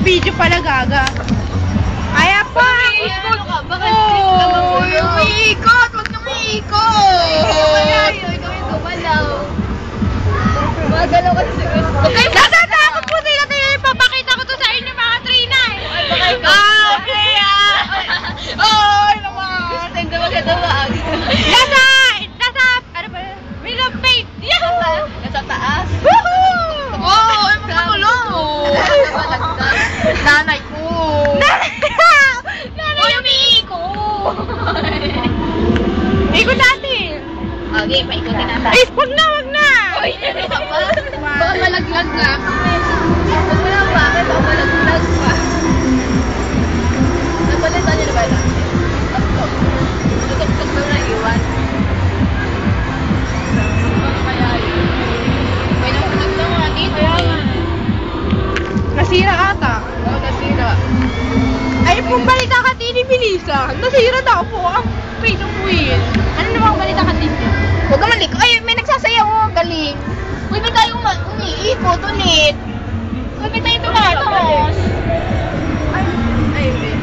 Naka-video pala, gaga. Kaya pa! Ano ka? Bakit Umiikot! Huwag na umiikot! ikaw yung gumalaw. Gumagalaw kasi si Chris. Natatakot po sila tayo. Ipapakita ko to sa inyo, mga Trina. Okay, Ay, naman! Hindi maganda ba? Nasa, ano ba? May love page. Nasa taas. Woohoo! Oh, ay magpatulong. Nanay ko. Nanay, umiikot. Ikot natin. Okay, paikutin natin. Ay, wag na, wag na. Uy, ano ka ba? Baka malaglag na. Huwag mo na bakit? Baka malaglag pa. Napalitan niyo na ba ito? Lugag-lug ba na iwan? Baka kaya yun. May nakulag na mga dito. Nasira ata. Oo, nasira. Ay, kung balita ka, tinibilisan. Nasira daw po ang page of wheel. Ano namang balita ka, Tini? Huwag ka malik. Ay, may nagsasayaw. Oh, galing. Uy, may tayong umiikot ulit. Uy, may tayong tumatos. Ay, hindi.